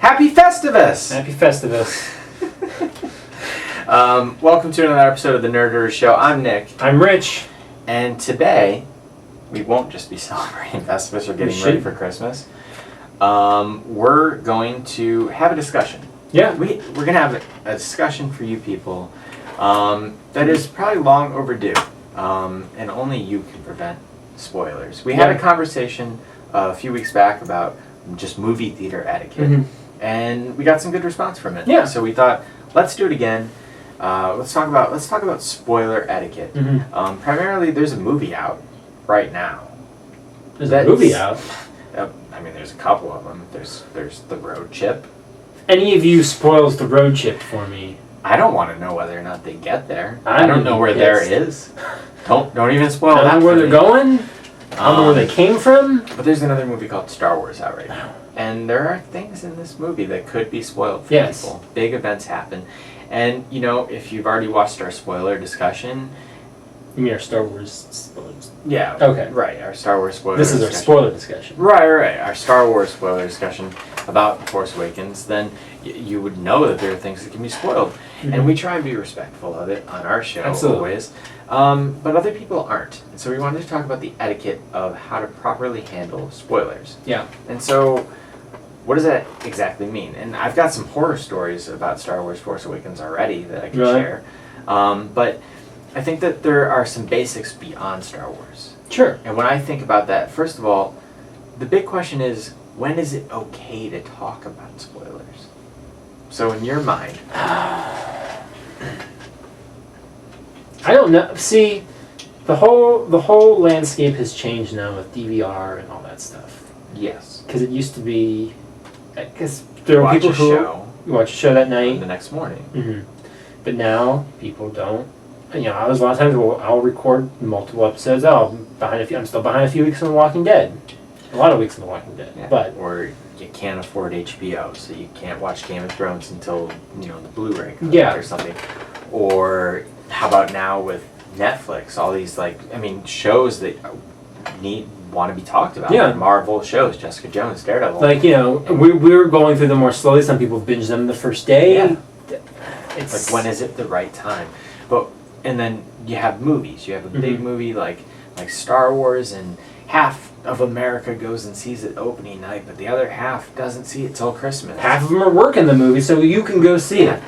Happy Festivus! Happy Festivus. Welcome to another episode of the Nerdery Show. I'm Nick. I'm Rich. And today, we won't just be celebrating Festivus or getting ready for Christmas. We're going to have a discussion. Yeah. We're going to have a discussion for you people that is probably long overdue. And only you can prevent spoilers. We had a conversation a few weeks back about just movie theater etiquette. Mm-hmm. And we got some good response from it. Yeah. So we thought, let's do it again. Let's talk about spoiler etiquette. Mm-hmm. Primarily, there's a movie out right now. There's a movie out? I mean, there's a couple of them. There's The Road Chip. Any of you spoils The Road Chip for me? I don't want to know whether or not they get there. I don't know where there is. Don't even spoil that. I don't know where they're going. I don't know where they came from. But there's another movie called Star Wars out right now. And there are things in this movie that could be spoiled for people. Big events happen. And, you know, if you've already watched our spoiler discussion... You mean our Star Wars spoilers? Yeah. Okay. Right, our Star Wars spoiler discussion. This is our spoiler discussion. Right. Our Star Wars spoiler discussion about Force Awakens, then you would know that there are things that can be spoiled. Mm-hmm. And we try and be respectful of it on our show always. But other people aren't. And so we wanted to talk about the etiquette of how to properly handle spoilers. Yeah. And so... what does that exactly mean? And I've got some horror stories about Star Wars Force Awakens already that I can share. But I think that there are some basics beyond Star Wars. Sure. And when I think about that, first of all, the big question is, when is it okay to talk about spoilers? So in your mind... I don't know. See, the whole landscape has changed now with DVR and all that stuff. Yes. Because it used to be... Because there were people who watch a show that night. The next morning. Mm-hmm. But now, people don't. You know, a lot of times I'll record multiple episodes. I'm still behind a few weeks on The Walking Dead. A lot of weeks on The Walking Dead. Yeah. But or you can't afford HBO, so you can't watch Game of Thrones until, the Blu-ray comes out or something. Or how about now with Netflix? All these, shows that want to be talked about. Yeah. Marvel shows, Jessica Jones, Daredevil. We're going through them more slowly. Some people binge them the first day. Yeah. It's when is it the right time? And then you have movies. You have a big movie like Star Wars, and half of America goes and sees it opening night, but the other half doesn't see it till Christmas. Half of them are working the movie, so you can go see it.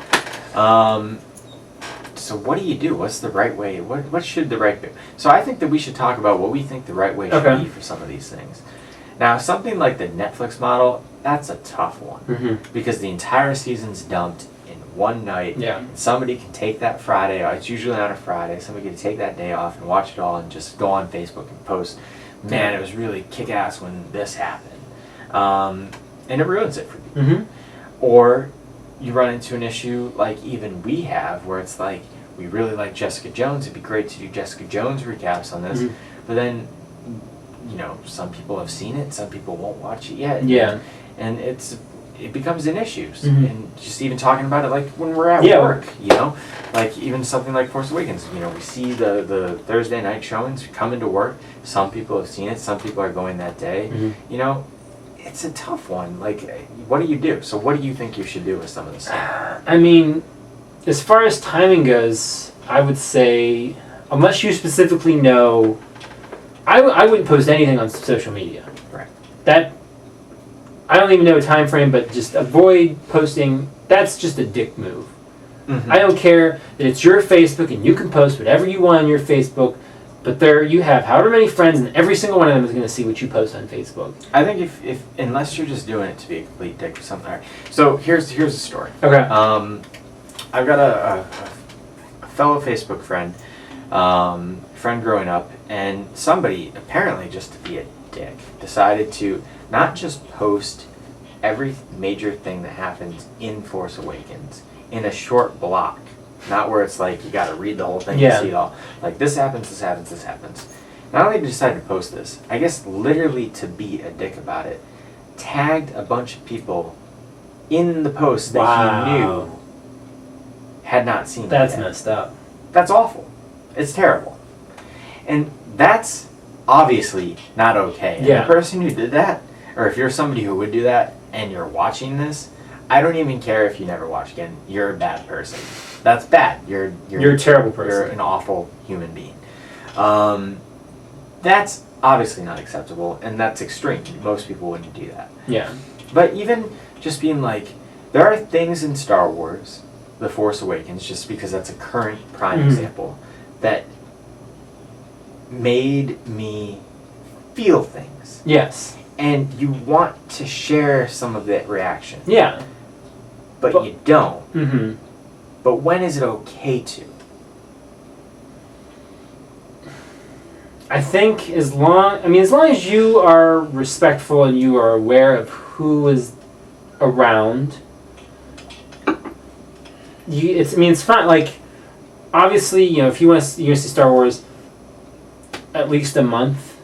So what do you do? What's the right way? What should the right be? So I think that we should talk about what we think the right way should be for some of these things. Now, something like the Netflix model, that's a tough one. Because the entire season's dumped in one night. Yeah. Somebody can take that Friday, it's usually on a Friday, somebody can take that day off and watch it all and just go on Facebook and post, man, it was really kick-ass when this happened. And it ruins it for people. Or you run into an issue like even we have, where it's like, we really like Jessica Jones, it'd be great to do Jessica Jones recaps on this, but then, some people have seen it, some people won't watch it yet. Yeah. And it becomes an issue. And just even talking about it like when we're at work, like even something like Force Awakens, we see the Thursday night showings, come into work, some people have seen it, some people are going that day, it's a tough one. Like, what do you do? So what do you think you should do with some of this stuff? I mean, as far as timing goes, I would say, unless you specifically know, I wouldn't post anything on social media. Right. That, I don't even know a time frame, but just avoid posting. That's just a dick move. I don't care that it's your Facebook and you can post whatever you want on your Facebook, but there you have however many friends, and every single one of them is going to see what you post on Facebook. I think if unless you're just doing it to be a complete dick or something. Right. So here's a story. Okay. I've got a fellow Facebook friend growing up, and somebody, apparently just to be a dick, decided to not just post every major thing that happens in Force Awakens in a short block. Not where it's like you got to read the whole thing to see it all. Like, this happens, this happens, this happens. Not only did he decide to post this, I guess literally to be a dick about it, tagged a bunch of people in the post that he knew had not seen it yet. That's messed up. That's awful. It's terrible. And that's obviously not okay. And the person who did that, or if you're somebody who would do that and you're watching this, I don't even care if you never watch again. You're a bad person. That's bad. You're a terrible person. You're an awful human being. That's obviously not acceptable, and that's extreme. Most people wouldn't do that. Yeah. But even just being like, there are things in Star Wars, The Force Awakens, just because that's a current prime example, that made me feel things. Yes. And you want to share some of that reaction. Yeah. But you don't. Mm-hmm. But when is it okay to? I think as long as you are respectful and you are aware of who is around, it's fine. Like, obviously, if you want to see Star Wars, at least a month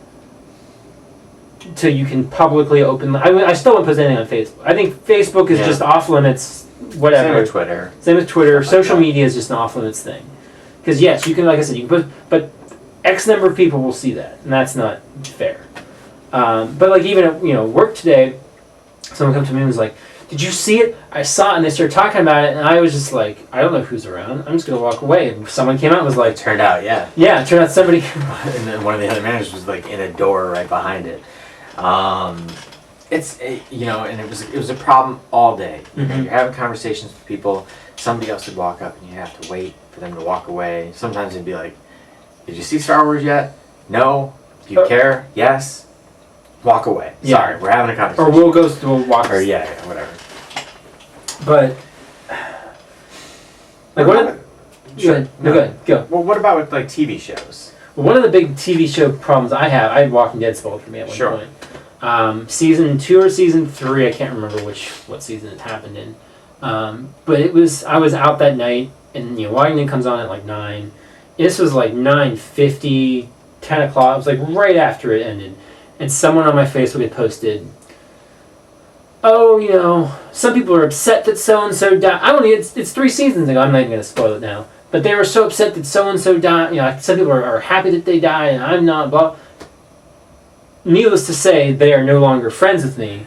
till you can publicly open. I still won't post anything on Facebook. I think Facebook is just off limits. Whatever. Same with Twitter. Same with Twitter. Social media is just an off limits thing. Because yes, you can, like I said, you can post, but X number of people will see that, and that's not fair. But like even at work today, someone come to me and was like, "Did you see it? I saw it," and they started talking about it, and I was just like, "I don't know who's around. I'm just gonna walk away." And someone came out and was like, "Turned out, yeah." Yeah, it turned out somebody. And then one of the other managers was like in a door right behind it. And it was a problem all day. Mm-hmm. You're having conversations with people. Somebody else would walk up, and you have to wait for them to walk away. Sometimes it'd be like, "Did you see Star Wars yet? No. Do you care? Yes. Walk away. Yeah. Sorry, we're having a conversation." Or we'll walk. Or yeah, whatever. But like what? Sure. Go. Well, what about with like TV shows? Well, one of the big TV show problems I had Walking Dead spoiled for me at one point. Season 2 or season 3, I can't remember what season it happened in. But I was out that night, and Walking Dead comes on at like 9. This was like 9:50, 10 o'clock. It was like right after it ended. And someone on my Facebook had posted, "Oh, some people are upset that so-and-so died." I don't know, it's 3 seasons ago. I'm not even going to spoil it now. But they were so upset that so-and-so died. Some people are happy that they died, and I'm not, blah. Needless to say, they are no longer friends with me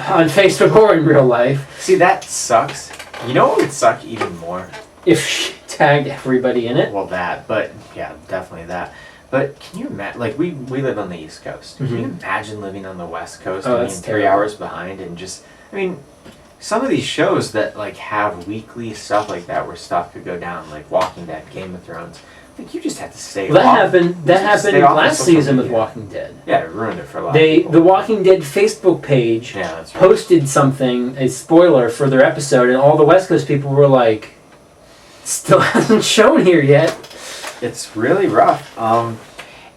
on Facebook or in real life. See, that sucks. You know what would suck even more? If she tagged everybody in it. Well, but yeah, definitely that. But can you imagine, like, we live on the East Coast. Can you imagine living on the West Coast and being 3 hours behind and just, some of these shows that, like, have weekly stuff like that where stuff could go down, like Walking Dead, Game of Thrones, like, you just have to stay off. That happened last season with Walking Dead. Yeah, it ruined it for a lot of people. The Walking Dead Facebook page posted something, a spoiler for their episode, and all the West Coast people were like, "Still hasn't shown here yet." It's really rough.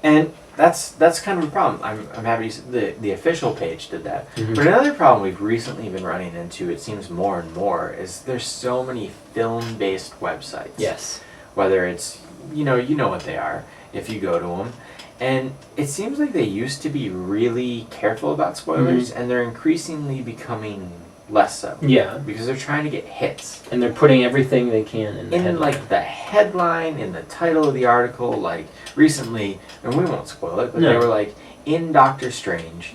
And that's kind of a problem. I'm happy the official page did that. Mm-hmm. But another problem we've recently been running into, it seems more and more, is there's so many film-based websites. Yes. Whether it's, you know what they are if you go to them. And it seems like they used to be really careful about spoilers, and they're increasingly becoming less so. Yeah. Because they're trying to get hits. And they're putting everything they can in the headline. Like the headline, in the title of the article, like recently, and we won't spoil it, but they were like, in Doctor Strange,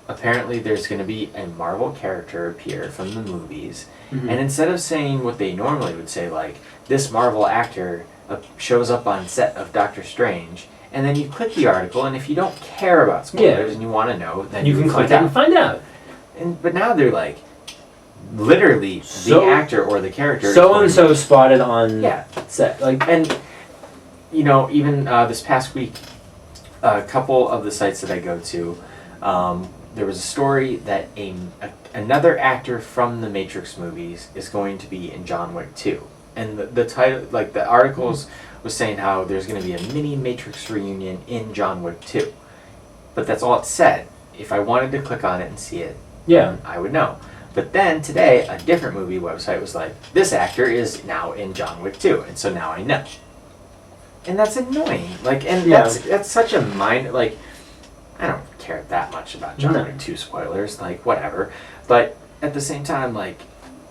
apparently there's going to be a Marvel character appear from the movies, and instead of saying what they normally would say, like, this Marvel actor shows up on set of Doctor Strange, and then you click the article, and if you don't care about spoilers and you want to know, then you can click it and find out. But now they're like, literally the actor or the character so spotted on set, like, and even this past week, a couple of the sites that I go to, there was a story that another actor from the Matrix movies is going to be in John Wick 2, and the title, like the articles was saying how there's going to be a mini Matrix reunion in John Wick 2, but that's all it said. If I wanted to click on it and see it, I would know. But then today, a different movie website was like, this actor is now in John Wick 2, and so now I know. And that's annoying. Like, and that's such a like, I don't care that much about John Wick 2 spoilers, like, whatever. But at the same time, like,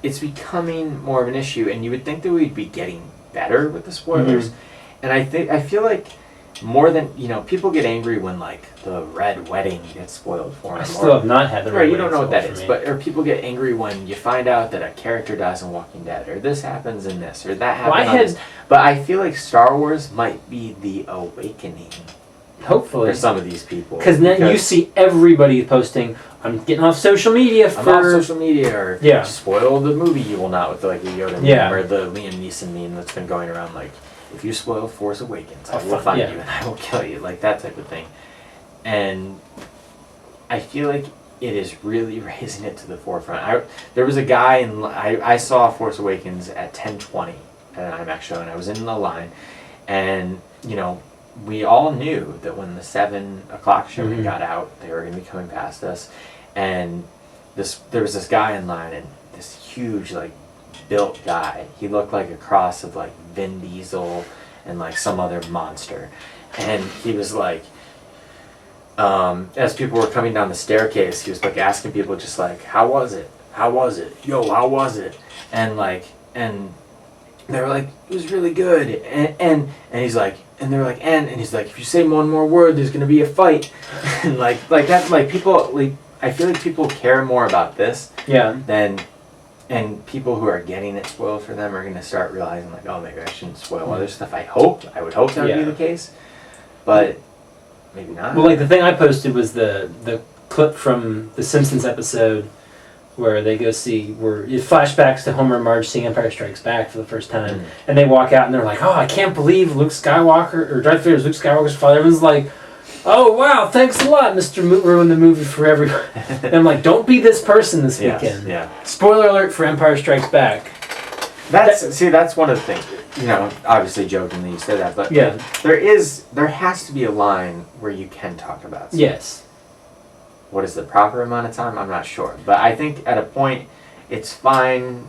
it's becoming more of an issue, and you would think that we'd be getting better with the spoilers. And I feel like more than, people get angry when, like, the red wedding gets spoiled for them. I still have not had the red Right, you wedding don't know what that spoiled is. for me. Or people get angry when you find out that a character dies in Walking Dead, or this happens in this, or that happens Well, this. But I feel like Star Wars might be the awakening Hopefully. for some of these people. Because now you see everybody posting, I'm getting off social media for... I'm off social media, or Yeah. spoil the movie you will not, with like the Yoda Yeah. meme, or the Liam Neeson meme that's been going around, like, if you spoil Force Awakens, I I'll will find yeah. you and I will kill you, like that type of thing. And I feel like it is really raising it to the forefront. There was a guy, I saw Force Awakens at 10:20 at an IMAX show, and I was in the line, and, we all knew that when the 7 o'clock show Mhm. got out, they were going to be coming past us, and there was this guy in line, and this huge, like, built guy. He looked like a cross of, like, Vin Diesel and, like, some other monster. And he was like, as people were coming down the staircase, he was, like, asking people just, like, how was it? How was it? Yo, how was it? And, like, and they were like, it was really good. And he's like, and they were like, and he's like, if you say one more word, there's gonna be a fight. And like that, like, people, like, I feel like people care more about this than, and people who are getting it spoiled for them are gonna start realizing, like, oh, maybe I shouldn't spoil other stuff. I would hope that would be the case, but maybe not. Well, like, the thing I posted was the clip from the Simpsons episode where they go see, where it flashbacks to Homer and Marge seeing Empire Strikes Back for the first time, and they walk out and they're like, oh, I can't believe Luke Skywalker, or Darth Vader is Luke Skywalker's father. Everyone's like, oh, wow, thanks a lot, Mr. Ruined the movie for everyone. And I'm like, don't be this person this weekend. Yeah. Spoiler alert for Empire Strikes Back. That's one of the things, obviously jokingly you said that, but there has to be a line where you can talk about something. Yes. What is the proper amount of time? I'm not sure. But I think at a point, it's fine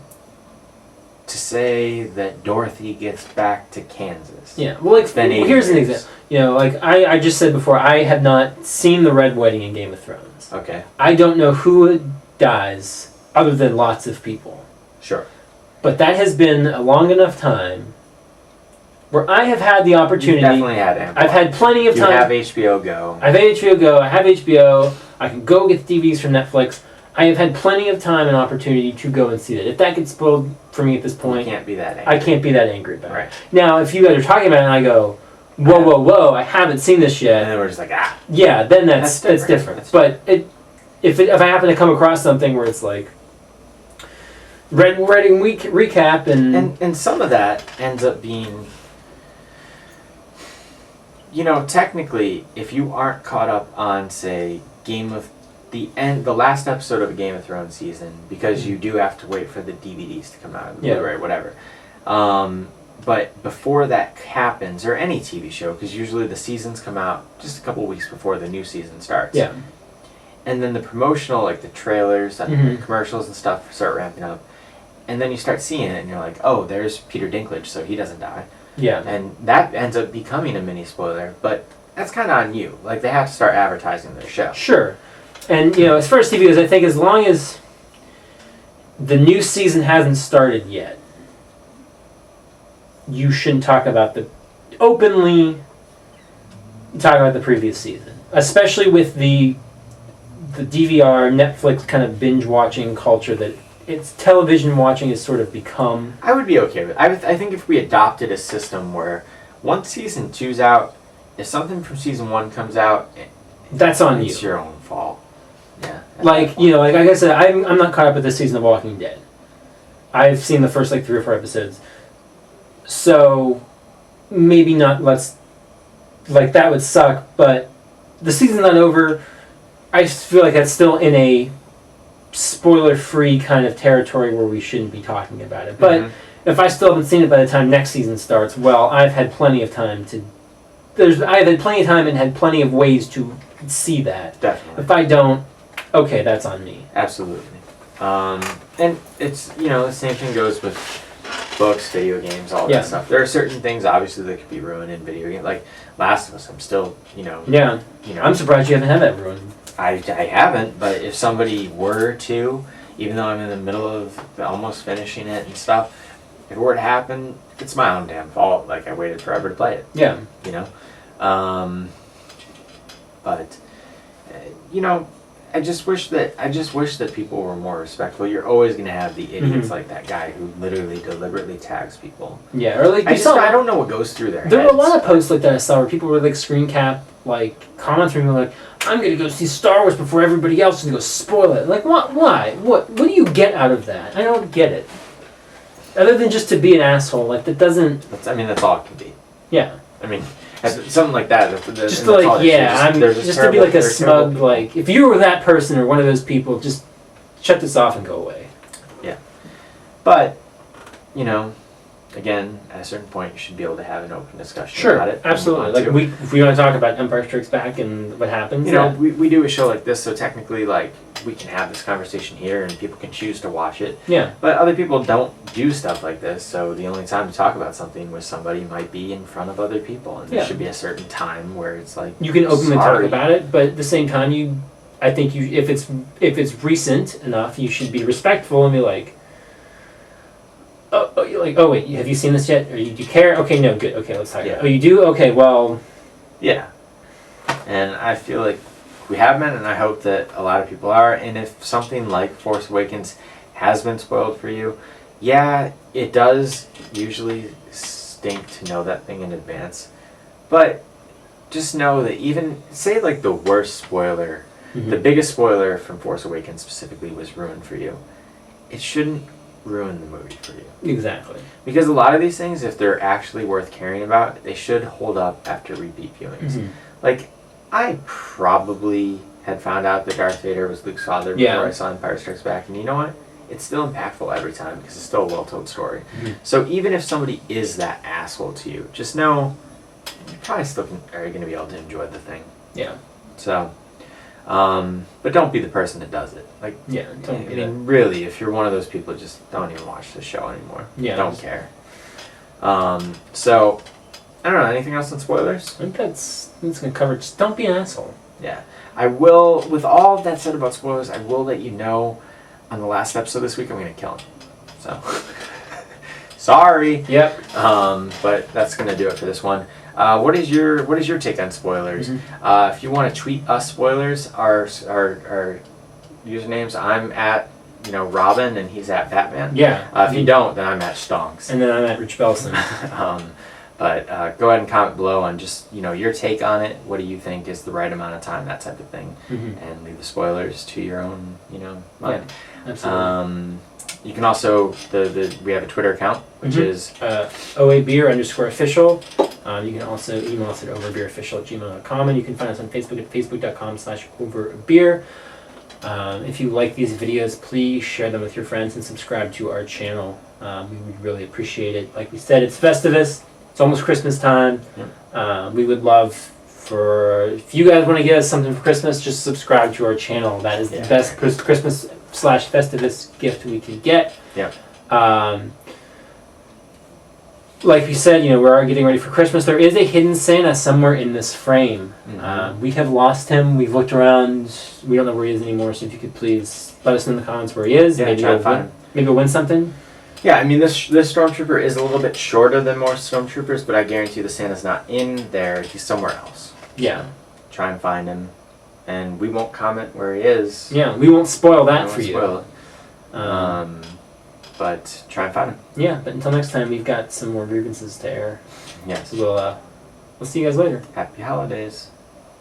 to say that Dorothy gets back to Kansas. Yeah. Well, like, here's an example. Like, I just said before, I have not seen the Red Wedding in Game of Thrones. Okay. I don't know who dies other than lots of people. Sure. But that has been a long enough time where I have had the opportunity. You definitely had ample. I've had plenty of time. You have HBO Go. I have HBO Go. I have HBO. I can go get the DVDs from Netflix. I have had plenty of time and opportunity to go and see that. If that gets spoiled for me at this point, You can't be that angry. I can't be that angry about Right. it. Now, if you guys are talking about it and I go, whoa, I haven't seen this yet. And then we're just like, Yeah, then that's different. But if I happen to come across something where it's like, Red Wedding week recap and some of that ends up being, technically, if you aren't caught up on, say, the last episode of a Game of Thrones season, because you do have to wait for the DVDs to come out, the Blu-ray, whatever. But before that happens, or any TV show, because usually the seasons come out just a couple weeks before the new season starts. Yeah. And then the promotional, like the trailers and the commercials and stuff start ramping up. And then you start seeing it and you're like, oh, there's Peter Dinklage, so he doesn't die. Yeah. And that ends up becoming a mini spoiler, but that's kind of on you. Like, they have to start advertising their show. Sure. And, as far as TV goes, I think as long as the new season hasn't started yet, you shouldn't openly talk about the previous season. Especially with the DVR, Netflix kind of binge watching culture that it's television watching has sort of become. I would be okay with it. I think if we adopted a system where once season 2's out, if something from season 1 comes out, that's on you. It's your own fault. Yeah. Like I said, I'm not caught up with this season of Walking Dead. I've seen the first 3 or 4 episodes. So maybe not. That would suck. But the season's not over. I feel like that's still in a spoiler-free kind of territory where we shouldn't be talking about it. But if I still haven't seen it by the time next season starts, well, I've had plenty of time to. I've had plenty of time and had plenty of ways to see that. Definitely. If I don't, okay, that's on me. Absolutely. And it's, the same thing goes with books, video games, all that stuff. There are certain things, obviously, that could be ruined in video games. Like Last of Us, I'm still, Yeah. I'm surprised you haven't had that ruined. I haven't, but if somebody were to, even though I'm in the middle of almost finishing it and stuff, if it were to happen, it's my own damn fault. Like, I waited forever to play it. Yeah. But you know, I just wish that people were more respectful. You're always gonna have the idiots like that guy who literally deliberately tags people. Yeah, or like I don't know what goes through their heads. There were a lot of posts like that I saw where people were like screen cap like commenting like, "I'm gonna go see Star Wars before everybody else and go spoil it." Like, what? Why? What do you get out of that? I don't get it. Other than just to be an asshole, like that doesn't. That's all it can be. Yeah. I mean, something like that. Just to like, yeah, just to be like a smug, like, if you were that person or one of those people, just shut this off and go away. Yeah. But, you know, again, at a certain point, you should be able to have an open discussion about it. Absolutely. Like, if we want to talk about Empire Strikes Back and what happens. You know, we do a show like this, so technically, like, we can have this conversation here and people can choose to watch it. Yeah. But other people don't do stuff like this, so the only time to talk about something with somebody might be in front of other people, and there should be a certain time where it's like, you can openly talk about it, but at the same time, I think if it's recent enough, you should be respectful and be like, oh wait, have you seen this yet? Or do you care? Okay, no, good. Okay, let's talk about it. Oh, you do? Okay, well. Yeah. And I feel like we have been, and I hope that a lot of people are. And if something like Force Awakens has been spoiled for you, yeah, it does usually stink to know that thing in advance. But just know that even, say like the worst spoiler, the biggest spoiler from Force Awakens specifically was ruined for you, it shouldn't ruin the movie for you. Exactly. Because a lot of these things, if they're actually worth caring about, they should hold up after repeat viewings. Like, I probably had found out that Darth Vader was Luke's father before I saw Empire Strikes Back, and you know what? It's still impactful every time because it's still a well-told story. So even if somebody is that asshole to you, just know you probably still are going to be able to enjoy the thing. Yeah. So, but don't be the person that does it. Like, don't I mean, really, if you're one of those people, just don't even watch the show anymore. Yeah. Don't care. So, I don't know, anything else on spoilers? I think that's going to cover. Just don't be an asshole. Yeah. I will, with all that said about spoilers, I will let you know on the last episode this week I'm going to kill him. So, sorry. Yep. But that's going to do it for this one. What is your take on spoilers? If you want to tweet us spoilers, our usernames, I'm at Robin and he's at Batman. Yeah. If you don't, then I'm at Stonks. And then I'm at Rich Belson. But go ahead and comment below on just your take on it. What do you think is the right amount of time, that type of thing, and leave the spoilers to your own mind. Yeah, absolutely. You can also we have a Twitter account which is OAbeer_official. You can also email us at overbeerofficial@gmail.com, and you can find us on Facebook at facebook.com/overbeer. If you like these videos, please share them with your friends and subscribe to our channel. We would really appreciate it. Like we said, it's Festivus. It's almost Christmas time. We would love if you guys want to get us something for Christmas, just subscribe to our channel. That is the best Christmas/Festivus gift we can get. Yeah. Like we said, we are getting ready for Christmas. There is a hidden Santa somewhere in this frame. We have lost him. We've looked around. We don't know where he is anymore. So if you could please let us know in the comments where he is. Yeah, maybe we'll win something. Yeah, I mean, this Stormtrooper is a little bit shorter than most Stormtroopers, but I guarantee the Santa's not in there. He's somewhere else. Yeah. Try and find him, and we won't comment where he is. Yeah, we won't spoil that for you. Spoil it. But try and find him. Yeah, but until next time, we've got some more grievances to air. Yes. So we'll see you guys later. Happy holidays.